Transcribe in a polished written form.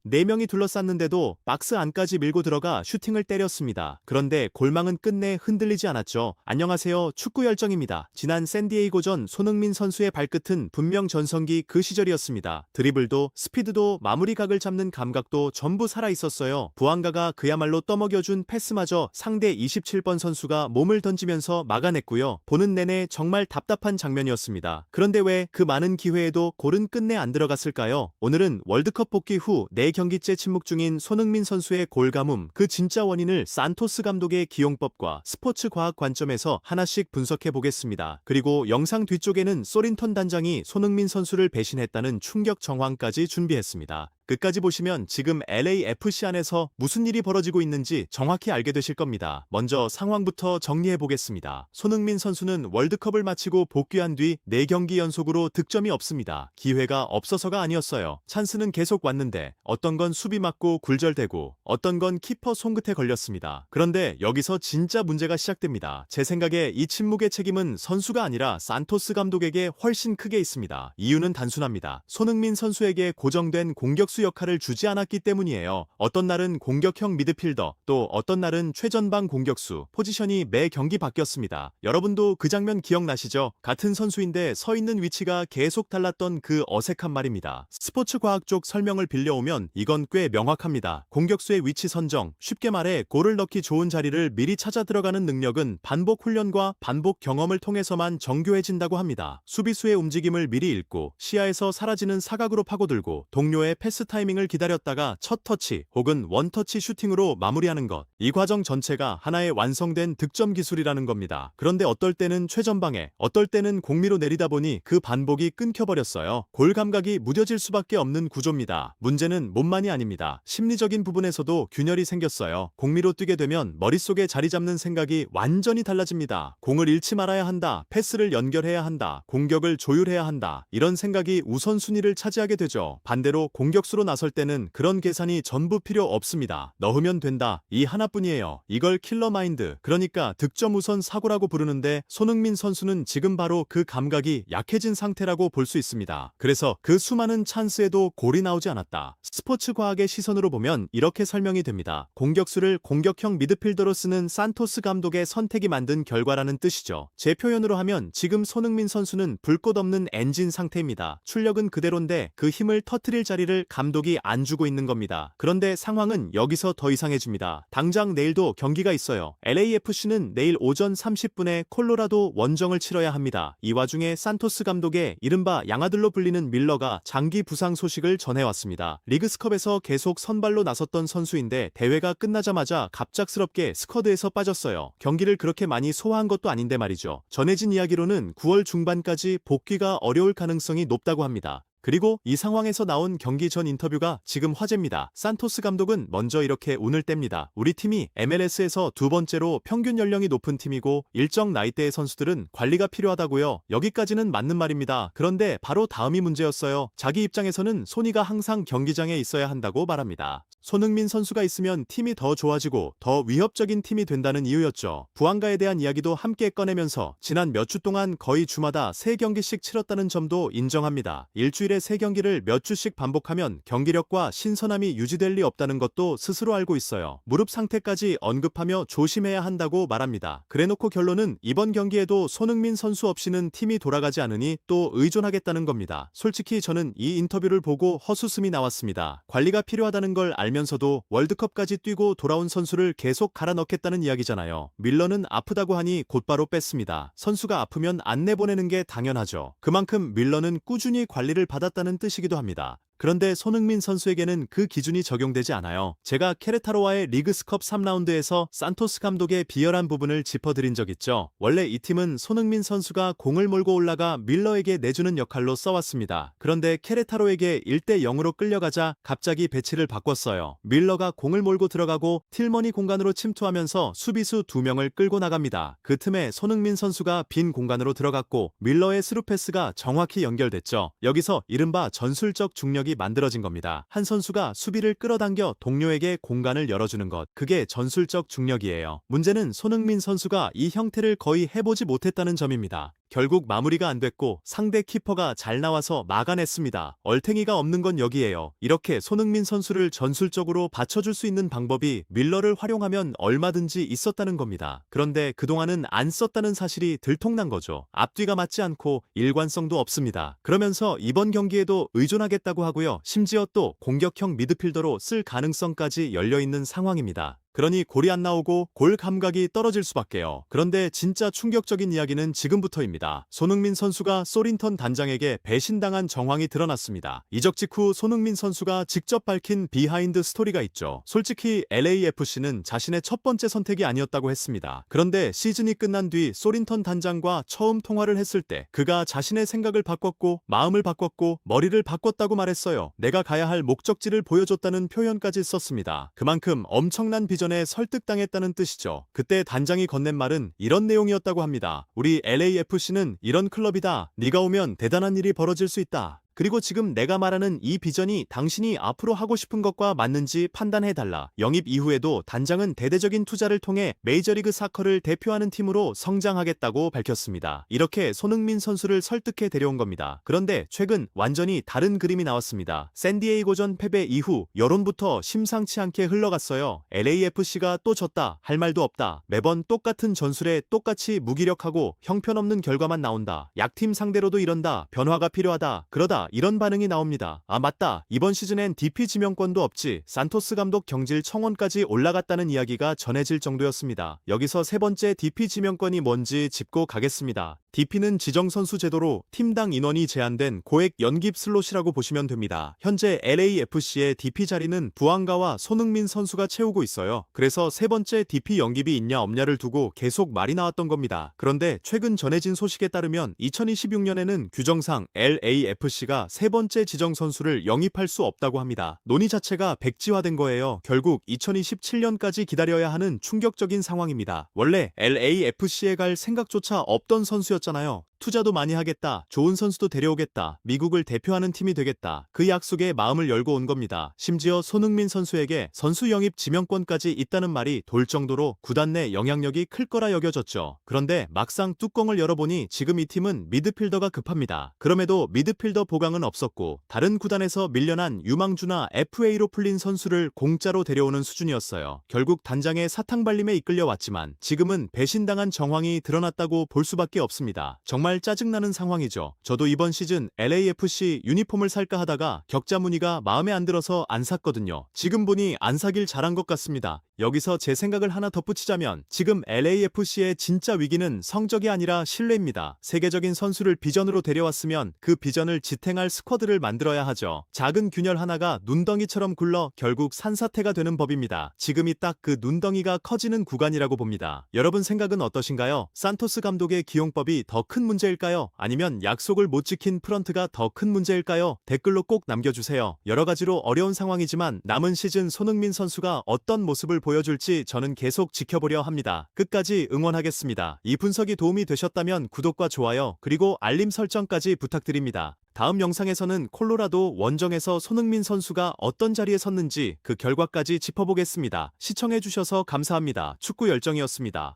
4명이 둘러쌌는데도 박스 안까지 밀고 들어가 슈팅을 때렸습니다. 그런데 골망은 끝내 흔들리지 않았죠. 안녕하세요. 축구 열정입니다. 지난 샌디에이고전 손흥민 선수의 발끝은 분명 전성기 그 시절이었습니다. 드리블도 스피드도 마무리각을 잡는 감각도 전부 살아있었어요. 부안가가 그야말로 떠먹여준 패스마저 상대 27번 선수가 몸을 던지면서 막아냈고요. 보는 내내 정말 답답한 장면이었습니다. 그런데 왜 그 많은 기회에도 골은 끝내 안 들어갔을까요? 오늘은 월드컵 복귀 후 4경기째 침묵 중인 손흥민 선수의 골 가뭄, 그 진짜 원인을 산토스 감독의 기용법과 스포츠 과학 관점에서 하나씩 분석해 보겠습니다. 그리고 영상 뒤쪽에는 소린턴 단장이 손흥민 선수를 배신했다는 충격 정황까지 준비했습니다. 끝까지 보시면 지금 LAFC 안에서 무슨 일이 벌어지고 있는지 정확히 알게 되실 겁니다. 먼저 상황부터 정리해 보겠습니다. 손흥민 선수는 월드컵을 마치고 복귀한 뒤 4경기 연속으로 득점이 없습니다. 기회가 없어서가 아니었어요. 찬스는 계속 왔는데 어떤 건 수비 맞고 굴절되고 어떤 건 키퍼 손끝에 걸렸습니다. 그런데 여기서 진짜 문제가 시작됩니다. 제 생각에 이 침묵의 책임은 선수가 아니라 산토스 감독에게 훨씬 크게 있습니다. 이유는 단순합니다. 손흥민 선수에게 고정된 공격수 역할을 주지 않았기 때문이에요. 어떤 날은 공격형 미드필더, 또 어떤 날은 최전방 공격수, 포지션이 매 경기 바뀌었습니다. 여러분도 그 장면 기억나시죠? 같은 선수인데 서 있는 위치가 계속 달랐던 그 어색한 말입니다. 스포츠 과학 쪽 설명을 빌려오면 이건 꽤 명확합니다. 공격수의 위치 선정, 쉽게 말해 골을 넣기 좋은 자리를 미리 찾아 들어가는 능력은 반복 훈련과 반복 경험을 통해서만 정교해진다고 합니다. 수비수의 움직임을 미리 읽고 시야에서 사라지는 사각으로 파고들고 동료의 패스 타이밍을 기다렸다가 첫 터치 혹은 원터치 슈팅으로 마무리하는 것. 이 과정 전체가 하나의 완성된 득점 기술이라는 겁니다. 그런데 어떨 때는 최전방에, 어떨 때는 공미로 내리다 보니 그 반복이 끊겨버렸어요. 골 감각이 무뎌질 수밖에 없는 구조입니다. 문제는 몸만이 아닙니다. 심리적인 부분에서도 균열이 생겼어요. 공미로 뛰게 되면 머릿속에 자리 잡는 생각이 완전히 달라집니다. 공을 잃지 말아야 한다. 패스를 연결해야 한다. 공격을 조율해야 한다. 이런 생각이 우선순위를 차지하게 되죠. 반대로 공격수로 나설 때는 그런 계산이 전부 필요 없습니다. 넣으면 된다. 이 하나뿐이에요. 이걸 킬러 마인드, 그러니까 득점 우선 사고라고 부르는데 손흥민 선수는 지금 바로 그 감각이 약해진 상태라고 볼 수 있습니다. 그래서 그 수많은 찬스에도 골이 나오지 않았다. 스포츠 과학의 시선으로 보면 이렇게 설명이 됩니다. 공격수를 공격형 미드필더로 쓰는 산토스 감독의 선택이 만든 결과라는 뜻이죠. 제 표현으로 하면 지금 손흥민 선수는 불꽃 없는 엔진 상태입니다. 출력은 그대로인데 그 힘을 터트릴 자리를 감독이 안 주고 있는 겁니다. 그런데 상황은 여기서 더 이상해집니다. 당장 내일도 경기가 있어요. LAFC는 내일 오전 30분에 콜로라도 원정을 치러야 합니다. 이 와중에 산토스 감독의 이른바 양아들로 불리는 밀러가 장기 부상 소식을 전해왔습니다. 리그스컵에서 계속 선발로 나섰던 선수인데 대회가 끝나자마자 갑작스럽게 스쿼드에서 빠졌어요. 경기를 그렇게 많이 소화한 것도 아닌데 말이죠. 전해진 이야기로는 9월 중반까지 복귀가 어려울 가능성이 높다고 합니다. 그리고 이 상황에서 나온 경기 전 인터뷰가 지금 화제입니다. 산토스 감독은 먼저 이렇게 운을 뗍니다. 우리 팀이 MLS에서 두 번째로 평균 연령이 높은 팀이고 일정 나이대의 선수들은 관리가 필요하다고요. 여기까지는 맞는 말입니다. 그런데 바로 다음이 문제였어요. 자기 입장에서는 소니가 항상 경기장에 있어야 한다고 말합니다. 손흥민 선수가 있으면 팀이 더 좋아지고 더 위협적인 팀이 된다는 이유였죠. 부안가에 대한 이야기도 함께 꺼내면서 지난 몇 주 동안 거의 주마다 3경기씩 치렀다는 점도 인정합니다. 일주일에 3경기를 몇 주씩 반복하면 경기력과 신선함이 유지될 리 없다는 것도 스스로 알고 있어요. 무릎 상태까지 언급하며 조심해야 한다고 말합니다. 그래놓고 결론은 이번 경기에도 손흥민 선수 없이는 팀이 돌아가지 않으니 또 의존하겠다는 겁니다. 솔직히 저는 이 인터뷰를 보고 헛웃음이 나왔습니다. 관리가 필요하다는 걸 알면서도 월드컵까지 뛰고 돌아온 선수를 계속 갈아 넣겠다는 이야기잖아요. 밀러는 아프다고 하니 곧바로 뺐습니다. 선수가 아프면 안 내보내는 게 당연하죠. 그만큼 밀러는 꾸준히 관리를 받았다는 뜻이기도 합니다. 그런데 손흥민 선수에게는 그 기준이 적용되지 않아요. 제가 케레타로와의 리그스컵 3라운드에서 산토스 감독의 비열한 부분을 짚어드린 적 있죠. 원래 이 팀은 손흥민 선수가 공을 몰고 올라가 밀러에게 내주는 역할로 써왔습니다. 그런데 케레타로에게 1대 0으로 끌려가자 갑자기 배치를 바꿨어요. 밀러가 공을 몰고 들어가고 틸머니 공간으로 침투하면서 수비수 2명을 끌고 나갑니다. 그 틈에 손흥민 선수가 빈 공간으로 들어갔고 밀러의 스루 패스가 정확히 연결됐죠. 여기서 이른바 전술적 중력이 만들어진 겁니다. 한 선수가 수비를 끌어당겨 동료에게 공간을 열어주는 것, 그게 전술적 중력이에요. 문제는 손흥민 선수가 이 형태를 거의 해보지 못했다는 점입니다. 결국 마무리가 안 됐고 상대 키퍼가 잘 나와서 막아냈습니다. 얼탱이가 없는 건 여기에요. 이렇게 손흥민 선수를 전술적으로 받쳐줄 수 있는 방법이 밀러를 활용하면 얼마든지 있었다는 겁니다. 그런데 그동안은 안 썼다는 사실이 들통난 거죠. 앞뒤가 맞지 않고 일관성도 없습니다. 그러면서 이번 경기에도 의존하겠다고 하고요. 심지어 또 공격형 미드필더로 쓸 가능성까지 열려있는 상황입니다. 그러니 골이 안 나오고 골 감각이 떨어질 수밖에요. 그런데 진짜 충격적인 이야기는 지금부터입니다. 손흥민 선수가 소린턴 단장에게 배신당한 정황이 드러났습니다. 이적 직후 손흥민 선수가 직접 밝힌 비하인드 스토리가 있죠. 솔직히 LAFC는 자신의 첫 번째 선택이 아니었다고 했습니다. 그런데 시즌이 끝난 뒤 소린턴 단장과 처음 통화를 했을 때 그가 자신의 생각을 바꿨고 마음을 바꿨고 머리를 바꿨다고 말했어요. 내가 가야 할 목적지를 보여줬다는 표현까지 썼습니다. 그만큼 엄청난 비전에 설득당했다는 뜻이죠. 그때 단장이 건넨 말은 이런 내용이었다고 합니다. 우리 LAFC는 이런 클럽이다. 네가 오면 대단한 일이 벌어질 수 있다. 그리고 지금 내가 말하는 이 비전이 당신이 앞으로 하고 싶은 것과 맞는지 판단해달라. 영입 이후에도 단장은 대대적인 투자를 통해 메이저리그 사커를 대표하는 팀으로 성장하겠다고 밝혔습니다. 이렇게 손흥민 선수를 설득해 데려온 겁니다. 그런데 최근 완전히 다른 그림이 나왔습니다. 샌디에이고전 패배 이후 여론부터 심상치 않게 흘러갔어요. LAFC가 또 졌다. 할 말도 없다. 매번 똑같은 전술에 똑같이 무기력하고 형편없는 결과만 나온다. 약팀 상대로도 이런다. 변화가 필요하다. 그러다 이런 반응이 나옵니다. 아 맞다. 이번 시즌엔 DP 지명권도 없지. 산토스 감독 경질 청원까지 올라갔다는 이야기가 전해질 정도였습니다. 여기서 세 번째 DP 지명권이 뭔지 짚고 가겠습니다. DP는 지정선수 제도로 팀당 인원이 제한된 고액 연깁 슬롯이라고 보시면 됩니다. 현재 LAFC의 DP 자리는 부앙가와 손흥민 선수가 채우고 있어요. 그래서 세 번째 DP 연깁이 있냐 없냐를 두고 계속 말이 나왔던 겁니다. 그런데 최근 전해진 소식에 따르면 2026년에는 규정상 LAFC가 세 번째 지정선수를 영입할 수 없다고 합니다. 논의 자체가 백지화된 거예요. 결국 2027년까지 기다려야 하는 충격적인 상황입니다. 원래 LAFC에 갈 생각조차 없던 선수였잖아요. 투자도 많이 하겠다. 좋은 선수도 데려오겠다. 미국을 대표하는 팀이 되겠다. 그 약속에 마음을 열고 온 겁니다. 심지어 손흥민 선수에게 선수 영입 지명권까지 있다는 말이 돌 정도로 구단 내 영향력이 클 거라 여겨졌죠. 그런데 막상 뚜껑을 열어보니 지금 이 팀은 미드필더가 급합니다. 그럼에도 미드필더 보강은 없었고 다른 구단에서 밀려난 유망주나 FA로 풀린 선수를 공짜로 데려오는 수준이었어요. 결국 단장의 사탕발림에 이끌려 왔지만 지금은 배신당한 정황이 드러났다고 볼 수밖에 없습니다. 정말 짜증나는 상황이죠. 저도 이번 시즌 LAFC 유니폼을 살까 하다가 격자 무늬가 마음에 안 들어서 안 샀거든요. 지금 보니 안 사길 잘한 것 같습니다. 여기서 제 생각을 하나 덧붙이자면 지금 LAFC의 진짜 위기는 성적이 아니라 신뢰입니다. 세계적인 선수를 비전으로 데려왔으면 그 비전을 지탱할 스쿼드를 만들어야 하죠. 작은 균열 하나가 눈덩이처럼 굴러 결국 산사태가 되는 법입니다. 지금이 딱 그 눈덩이가 커지는 구간이라고 봅니다. 여러분 생각은 어떠신가요? 산토스 감독의 기용법이 더 큰 문제일까요? 아니면 약속을 못 지킨 프런트가 더 큰 문제일까요? 댓글로 꼭 남겨주세요. 여러 가지로 어려운 상황이지만 남은 시즌 손흥민 선수가 어떤 모습을 보여줄지 저는 계속 지켜보려 합니다. 끝까지 응원하겠습니다. 이 분석이 도움이 되셨다면 구독과 좋아요 그리고 알림 설정까지 부탁드립니다. 다음 영상에서는 콜로라도 원정에서 손흥민 선수가 어떤 자리에 섰는지 그 결과까지 짚어보겠습니다. 시청해주셔서 감사합니다. 축구 열정이었습니다.